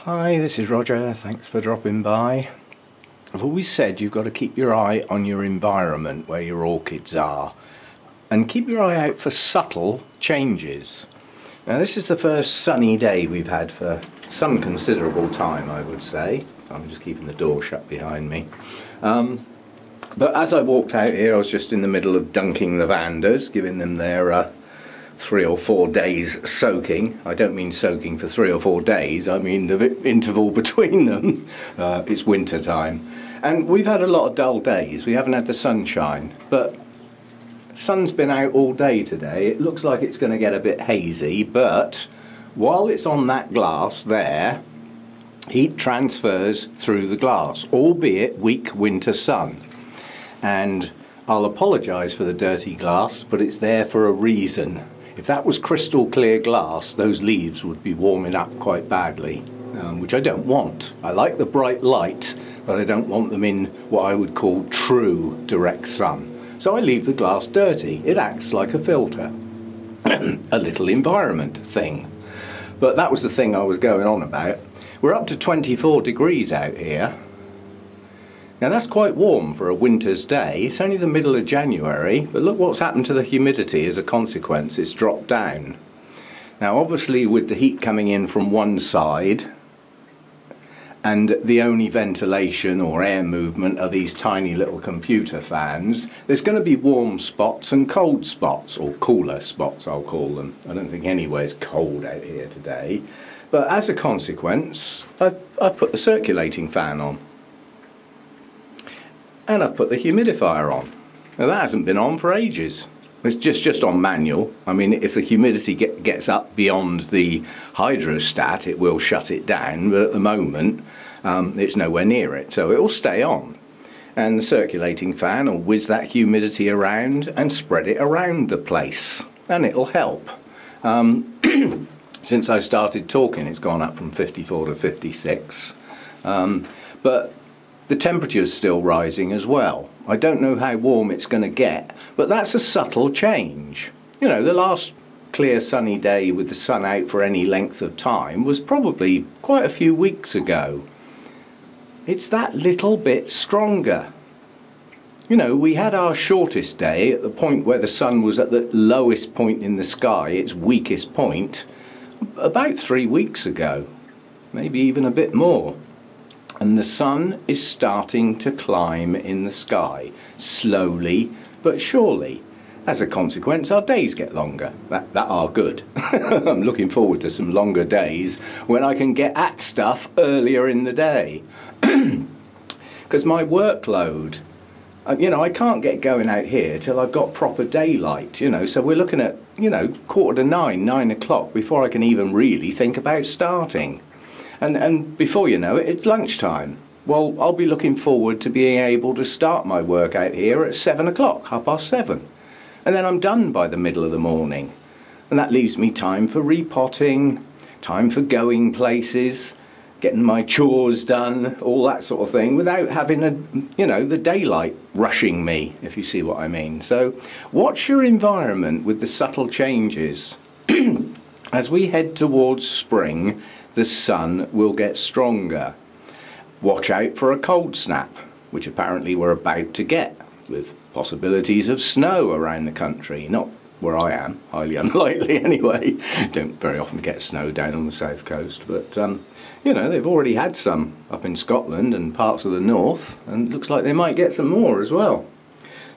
Hi, this is Roger. Thanks for dropping by. I've always said you've got to keep your eye on your environment where your orchids are, and keep your eye out for subtle changes. Now, this is the first sunny day we've had for some considerable time, I would say. I'm just keeping the door shut behind me. But as I walked out here, I was just in the middle of dunking the vandas, giving them their 3 or 4 days soaking. I don't mean soaking for 3 or 4 days, I mean the interval between them. It's winter time. And we've had a lot of dull days. We haven't had the sunshine, but the sun's been out all day today. It looks like it's going to get a bit hazy, but while it's on that glass there, heat transfers through the glass, albeit weak winter sun. And I'll apologise for the dirty glass, but it's there for a reason. If that was crystal clear glass, those leaves would be warming up quite badly, which I don't want. I like the bright light, but I don't want them in what I would call true direct sun. So I leave the glass dirty. It acts like a filter. A little environment thing. But that was the thing I was going on about. We're up to 24 degrees out here. Now that's quite warm for a winter's day. It's only the middle of January, but look what's happened to the humidity as a consequence. It's dropped down. Now obviously with the heat coming in from one side, and the only ventilation or air movement are these tiny little computer fans, there's going to be warm spots and cold spots, or cooler spots I'll call them. I don't think anywhere's cold out here today. But as a consequence, I've put the circulating fan on. And I've put the humidifier on. Now that hasn't been on for ages. It's just on manual. I mean, if the humidity gets up beyond the hydrostat, it will shut it down, but at the moment it's nowhere near it, so it will stay on. And the circulating fan will whiz that humidity around and spread it around the place, and it'll help. Since I started talking, it's gone up from 54 to 56, but the temperature's still rising as well. I don't know how warm it's going to get, but that's a subtle change. You know, the last clear sunny day with the sun out for any length of time was probably quite a few weeks ago. It's that little bit stronger. You know, we had our shortest day at the point where the sun was at the lowest point in the sky, its weakest point, about 3 weeks ago, maybe even a bit more. And the sun is starting to climb in the sky, slowly but surely. As a consequence, our days get longer. That are good. I'm looking forward to some longer days when I can get at stuff earlier in the day. Because my workload, you know, I can't get going out here till I've got proper daylight, you know, so we're looking at, you know, 8:45, 9 o'clock before I can even really think about starting. And before you know it, it's lunchtime. Well, I'll be looking forward to being able to start my work out here at 7 o'clock, 7:30. And then I'm done by the middle of the morning. And that leaves me time for repotting, time for going places, getting my chores done, all that sort of thing, without having the daylight rushing me, if you see what I mean. So watch your environment with the subtle changes. As we head towards spring, the sun will get stronger. Watch out for a cold snap, which apparently we're about to get, with possibilities of snow around the country. Not where I am, highly unlikely anyway. Don't very often get snow down on the south coast, but you know, they've already had some up in Scotland and parts of the north, and it looks like they might get some more as well.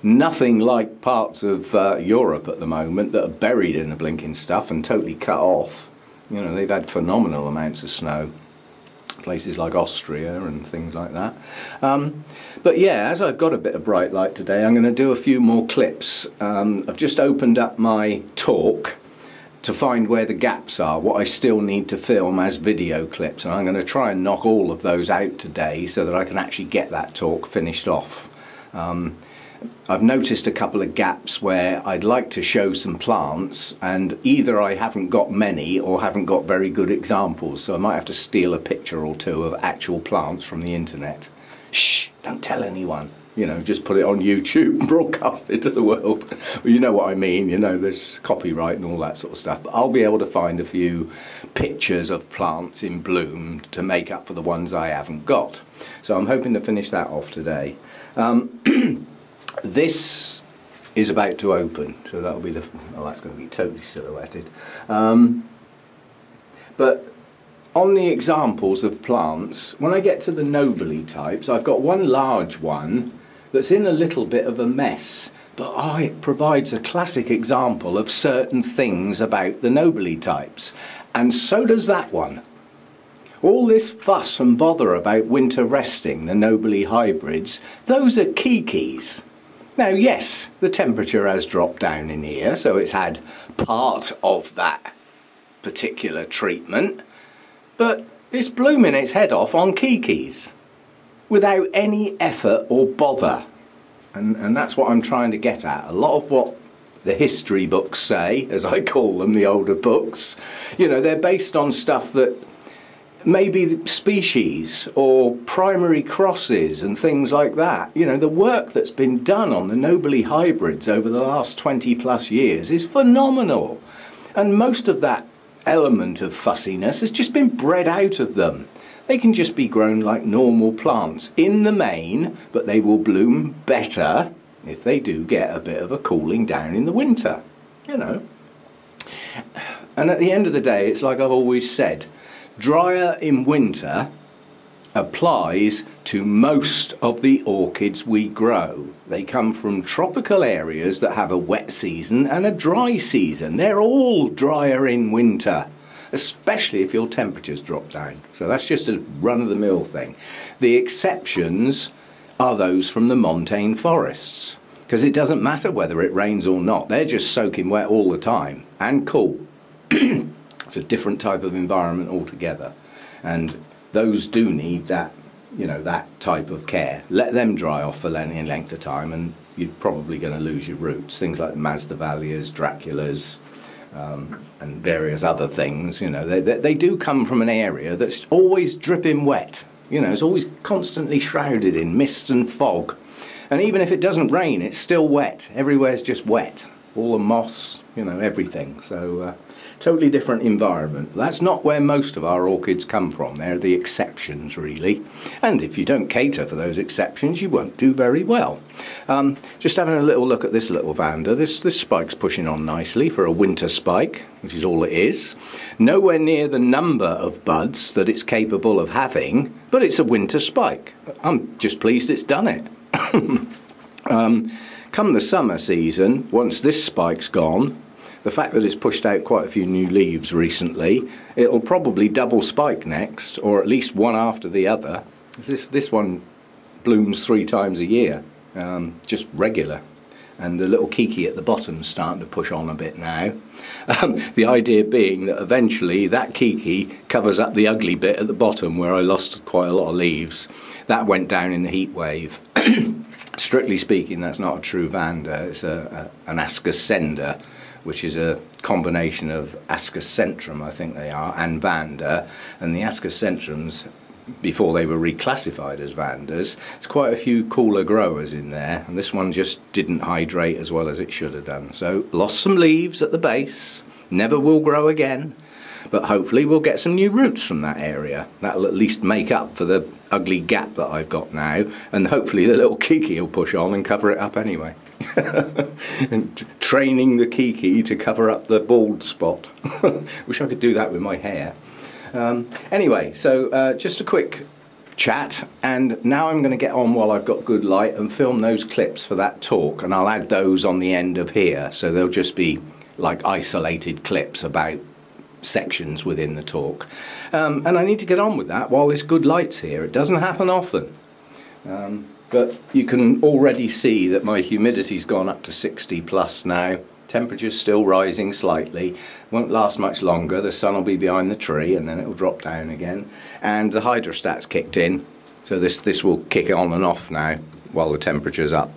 Nothing like parts of Europe at the moment that are buried in the blinking stuff and totally cut off. You know, they've had phenomenal amounts of snow. Places like Austria and things like that. But yeah, as I've got a bit of bright light today, I'm going to do a few more clips. I've just opened up my talk to find where the gaps are, what I still need to film as video clips, and I'm going to try and knock all of those out today so that I can actually get that talk finished off. I've noticed a couple of gaps where I'd like to show some plants, and either I haven't got many or haven't got very good examples, so I might have to steal a picture or two of actual plants from the internet. Shh, don't tell anyone. you know, just put it on YouTube and broadcast it to the world. Well, you know what I mean, you know, there's copyright and all that sort of stuff. But I'll be able to find a few pictures of plants in bloom to make up for the ones I haven't got. So I'm hoping to finish that off today. This is about to open, so that'll be the, oh, that's going to be totally silhouetted. But on the examples of plants, when I get to the nobly types, I've got one large one that's in a little bit of a mess, but it provides a classic example of certain things about the nobly types, and so does that one. All this fuss and bother about winter resting, the nobly hybrids, those are kikis. Now yes, the temperature has dropped down in here, so it's had part of that particular treatment, but it's blooming its head off on kikis without any effort or bother. And that's what I'm trying to get at. A lot of what the history books say, as I call them, the older books, you know, they're based on stuff that maybe species or primary crosses and things like that. You know, the work that's been done on the nobly hybrids over the last 20 plus years is phenomenal. And most of that element of fussiness has just been bred out of them. They can just be grown like normal plants in the main, but they will bloom better if they do get a bit of a cooling down in the winter, you know. And at the end of the day, it's like I've always said, drier in winter applies to most of the orchids we grow. They come from tropical areas that have a wet season and a dry season. They're all drier in winter, especially if your temperatures drop down. So that's just a run-of-the-mill thing. The exceptions are those from the montane forests, because it doesn't matter whether it rains or not. They're just soaking wet all the time and cool. It's a different type of environment altogether, and those do need that, you know, that type of care. Let them dry off for any length of time and you're probably going to lose your roots. Things like the Masdevallias, Draculas, and various other things, you know, they do come from an area that's always dripping wet. You know, it's always constantly shrouded in mist and fog. And even if it doesn't rain, it's still wet. Everywhere's just wet. All the moss, you know, everything. So totally different environment. That's not where most of our orchids come from. They're the exceptions, really. And if you don't cater for those exceptions, you won't do very well. Just having a little look at this little Vanda. This spike's pushing on nicely for a winter spike, which is all it is. Nowhere near the number of buds that it's capable of having, but it's a winter spike. I'm just pleased it's done it. Come the summer season, once this spike's gone, the fact that it's pushed out quite a few new leaves recently, it'll probably double spike next, or at least one after the other. This one blooms 3 times a year, just regular. And the little kiki at the bottom's starting to push on a bit now. The idea being that eventually that kiki covers up the ugly bit at the bottom where I lost quite a lot of leaves. That went down in the heat wave. Strictly speaking, that's not a true Vanda. It's an Ascosenda, which is a combination of Ascocentrum, I think they are, and Vanda. And the Ascocentrums, before they were reclassified as Vandas, there's quite a few cooler growers in there, and this one just didn't hydrate as well as it should have done. So lost some leaves at the base, never will grow again, but hopefully we'll get some new roots from that area. That'll at least make up for the ugly gap that I've got now, and hopefully the little kiki will push on and cover it up anyway. And training the kiki to cover up the bald spot. Wish I could do that with my hair. Anyway, so just a quick chat, and now I'm going to get on while I've got good light and film those clips for that talk, and I'll add those on the end of here, so they'll just be like isolated clips about sections within the talk. And I need to get on with that while this good light's here. It doesn't happen often. But you can already see that my humidity's gone up to 60 plus now. Temperature's still rising slightly. Won't last much longer. The sun will be behind the tree and then it'll drop down again. And the hydrostat's kicked in. So this will kick on and off now while the temperature's up.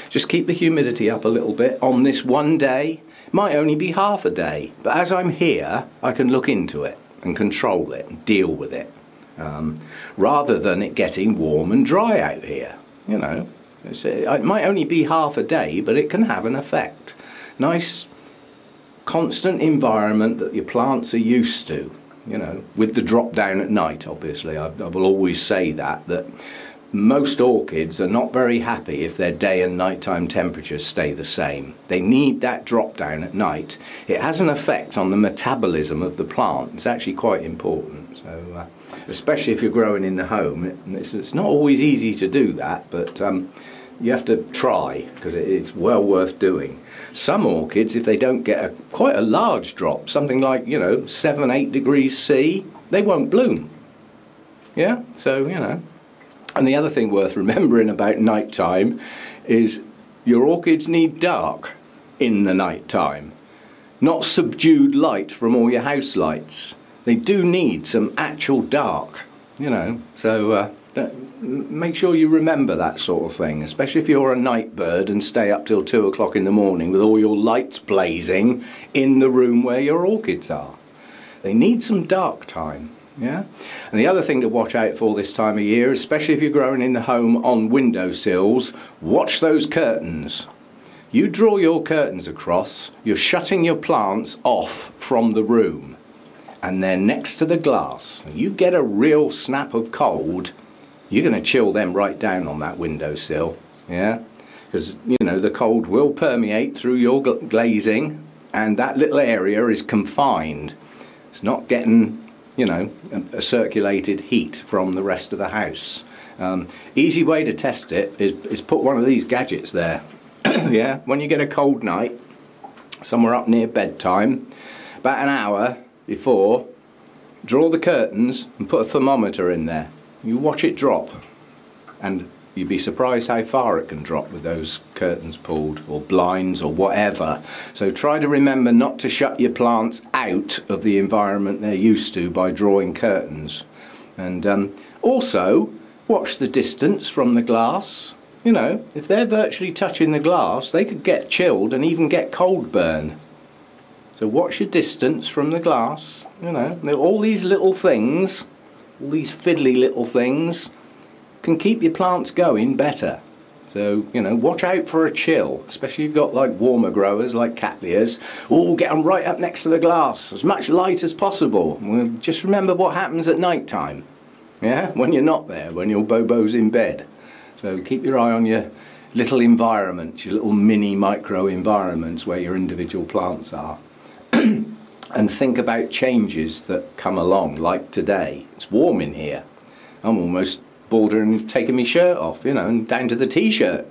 Just keep the humidity up a little bit on this one day. Might only be half a day, but as I'm here, I can look into it and control it and deal with it, rather than it getting warm and dry out here. You know, It might only be half a day, but it can have an effect. Nice constant environment that your plants are used to, you know, with the drop down at night. Obviously I will always say that most orchids are not very happy if their day and nighttime temperatures stay the same. They need that drop down at night. It has an effect on the metabolism of the plant. It's actually quite important. So especially if you're growing in the home, it's not always easy to do that, but you have to try, because it's well worth doing. Some orchids, if they don't get quite a large drop, something like, you know, 7-8 degrees C, they won't bloom. Yeah, so, you know. And the other thing worth remembering about night time is your orchids need dark in the night time, not subdued light from all your house lights. They do need some actual dark, you know, so make sure you remember that sort of thing, especially if you're a night bird and stay up till 2 o'clock in the morning with all your lights blazing in the room where your orchids are. They need some dark time, yeah? And the other thing to watch out for this time of year, especially if you're growing in the home on windowsills, watch those curtains. You draw your curtains across, you're shutting your plants off from the room, and they're next to the glass. You get a real snap of cold, you're going to chill them right down on that windowsill, yeah? Because, you know, the cold will permeate through your glazing, and that little area is confined. It's not getting, you know, a circulated heat from the rest of the house. Easy way to test it is put one of these gadgets there. Yeah, when you get a cold night, somewhere up near bedtime, about an hour before, draw the curtains and put a thermometer in there. You watch it drop, and you'd be surprised how far it can drop with those curtains pulled, or blinds, or whatever. So try to remember not to shut your plants out of the environment they're used to by drawing curtains. And also, watch the distance from the glass. You know, if they're virtually touching the glass, they could get chilled and even get cold burn. So watch your distance from the glass. You know, all these little things, all these fiddly little things, can keep your plants going better. So, you know, watch out for a chill, especially if you've got like warmer growers like cattleyas. Oh, get them right up next to the glass, as much light as possible. Just remember what happens at night time, yeah, when you're not there, when your bobo's in bed. So keep your eye on your little environments, your little mini micro environments where your individual plants are. And think about changes that come along, like today. It's warm in here. I'm almost bordering taking my shirt off, you know, and down to the t-shirt.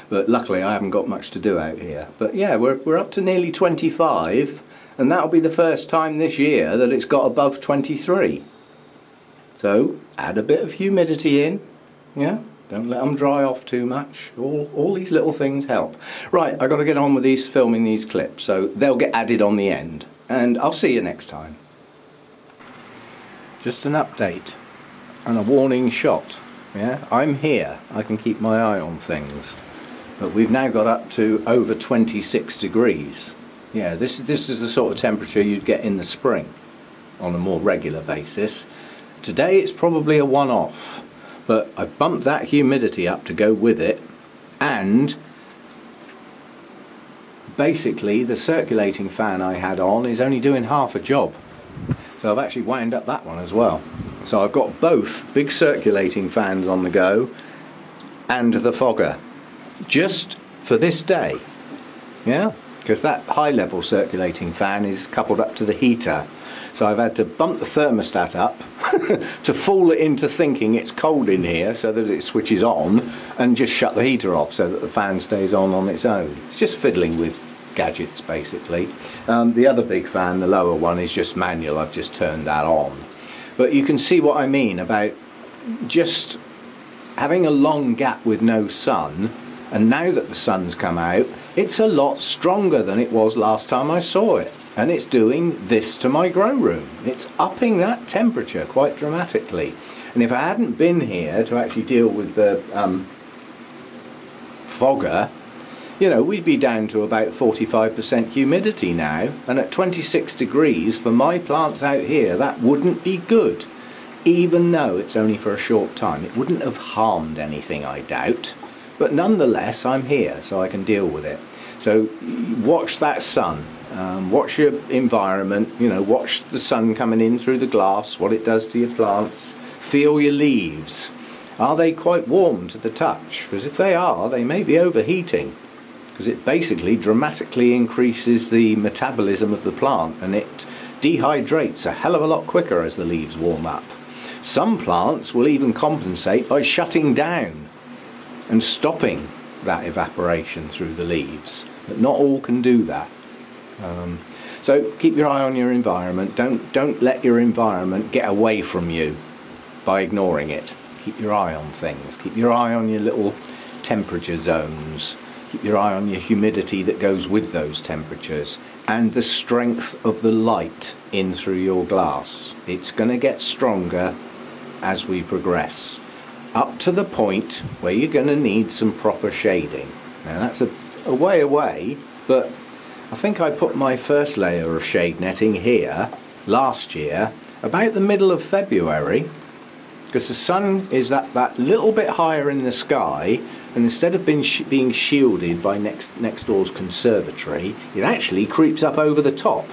But luckily I haven't got much to do out here. But yeah, we're up to nearly 25, and that'll be the first time this year that it's got above 23. So add a bit of humidity in, yeah. Don't let them dry off too much. All these little things help. Right, I've got to get on with filming these clips, so they'll get added on the end. And I'll see you next time. Just an update and a warning shot. Yeah, I'm here. I can keep my eye on things. But we've now got up to over 26 degrees. Yeah, this is the sort of temperature you'd get in the spring on a more regular basis. Today it's probably a one-off. But I bumped that humidity up to go with it, and basically the circulating fan I had on is only doing half a job. So I've actually wound up that one as well. So I've got both big circulating fans on the go and the fogger, just for this day. Yeah, because that high level circulating fan is coupled up to the heater. So I've had to bump the thermostat up to fool it into thinking it's cold in here so that it switches on, and just shut the heater off so that the fan stays on its own. It's just fiddling with gadgets basically. The other big fan, the lower one, is just manual. I've just turned that on. But you can see what I mean about just having a long gap with no sun, and now that the sun's come out, it's a lot stronger than it was last time I saw it. And it's doing this to my grow room. It's upping that temperature quite dramatically. And if I hadn't been here to actually deal with the fogger, you know, we'd be down to about 45% humidity now. And at 26 degrees for my plants out here, that wouldn't be good. Even though it's only for a short time. It wouldn't have harmed anything, I doubt. but nonetheless I'm here so I can deal with it. So watch that sun, watch your environment, you know, watch the sun coming in through the glass, what it does to your plants. Feel your leaves. Are they quite warm to the touch? Because if they are, they may be overheating, because it basically dramatically increases the metabolism of the plant and it dehydrates a hell of a lot quicker as the leaves warm up. Some plants will even compensate by shutting down and stopping that evaporation through the leaves, but not all can do that. So keep your eye on your environment. Don't let your environment get away from you by ignoring it. Keep your eye on things. Keep your eye on your little temperature zones. Keep your eye on your humidity that goes with those temperatures and the strength of the light in through your glass. It's going to get stronger as we progress, up to the point where you're going to need some proper shading. Now that's a way away, but I think I put my first layer of shade netting here last year about the middle of February, because the sun is that little bit higher in the sky, and instead of being shielded by next door's conservatory, it actually creeps up over the top.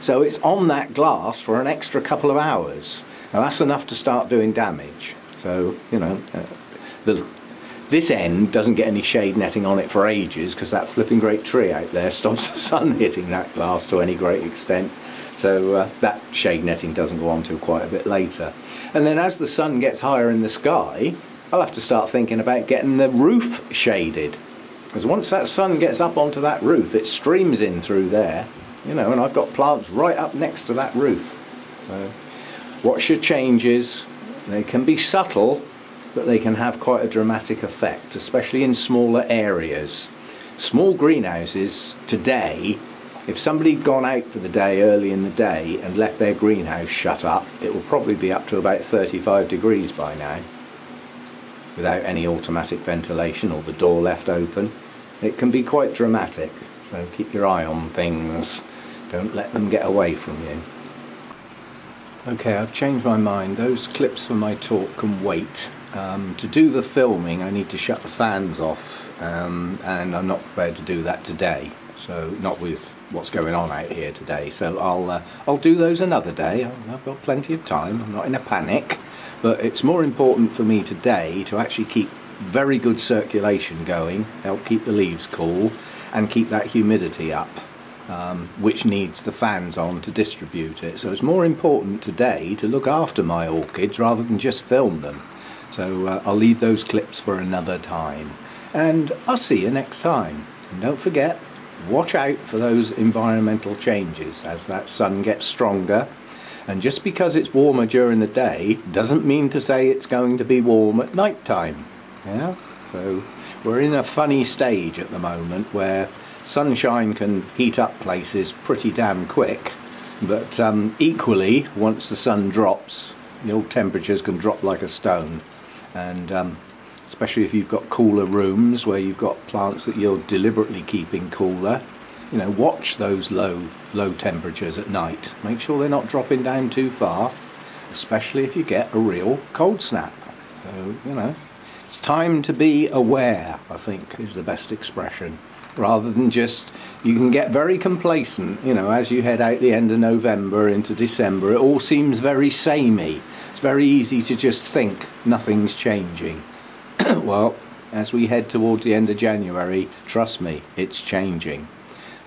So it's on that glass for an extra couple of hours. Now that's enough to start doing damage. So, you know, this end doesn't get any shade netting on it for ages, because that flipping great tree out there stops the sun hitting that glass to any great extent. So that shade netting doesn't go on till quite a bit later. And then as the sun gets higher in the sky, I'll have to start thinking about getting the roof shaded, because once that sun gets up onto that roof, it streams in through there, you know, and I've got plants right up next to that roof. So watch your changes. They can be subtle, but they can have quite a dramatic effect, especially in smaller areas. Small greenhouses today, if somebody had gone out for the day early in the day and left their greenhouse shut up, it will probably be up to about 35 degrees by now, without any automatic ventilation or the door left open. It can be quite dramatic, so keep your eye on things. Don't let them get away from you. Okay, I've changed my mind. Those clips for my talk can wait. To do the filming I need to shut the fans off, and I'm not prepared to do that today. So not with what's going on out here today. So I'll do those another day. I've got plenty of time. I'm not in a panic, but it's more important for me today to actually keep very good circulation going, help keep the leaves cool, and keep that humidity up, which needs the fans on to distribute it. So it's more important today to look after my orchids rather than just film them. So I'll leave those clips for another time, and I'll see you next time. And don't forget, watch out for those environmental changes as that sun gets stronger. And just because it's warmer during the day doesn't mean to say it's going to be warm at night time. Yeah? So we're in a funny stage at the moment where sunshine can heat up places pretty damn quick, but equally, once the sun drops, the old temperatures can drop like a stone. And especially if you've got cooler rooms where you've got plants that you're deliberately keeping cooler, you know, watch those low temperatures at night. Make sure they're not dropping down too far, especially if you get a real cold snap. So, you know, it's time to be aware, I think, is the best expression, rather than just, you can get very complacent, you know, as you head out the end of November into December. It all seems very samey. It's very easy to just think nothing's changing. Well, as we head towards the end of January, trust me, it's changing.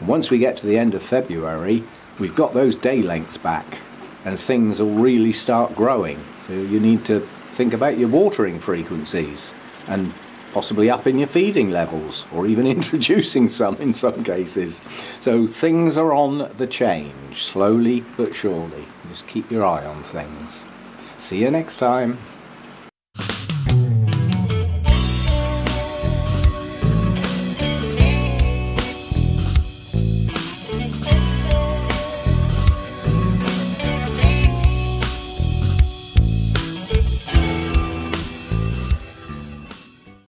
And once we get to the end of February, we've got those day lengths back and things will really start growing. So you need to think about your watering frequencies and possibly upping your feeding levels, or even introducing some in some cases. So things are on the change, slowly but surely. Just keep your eye on things. See you next time.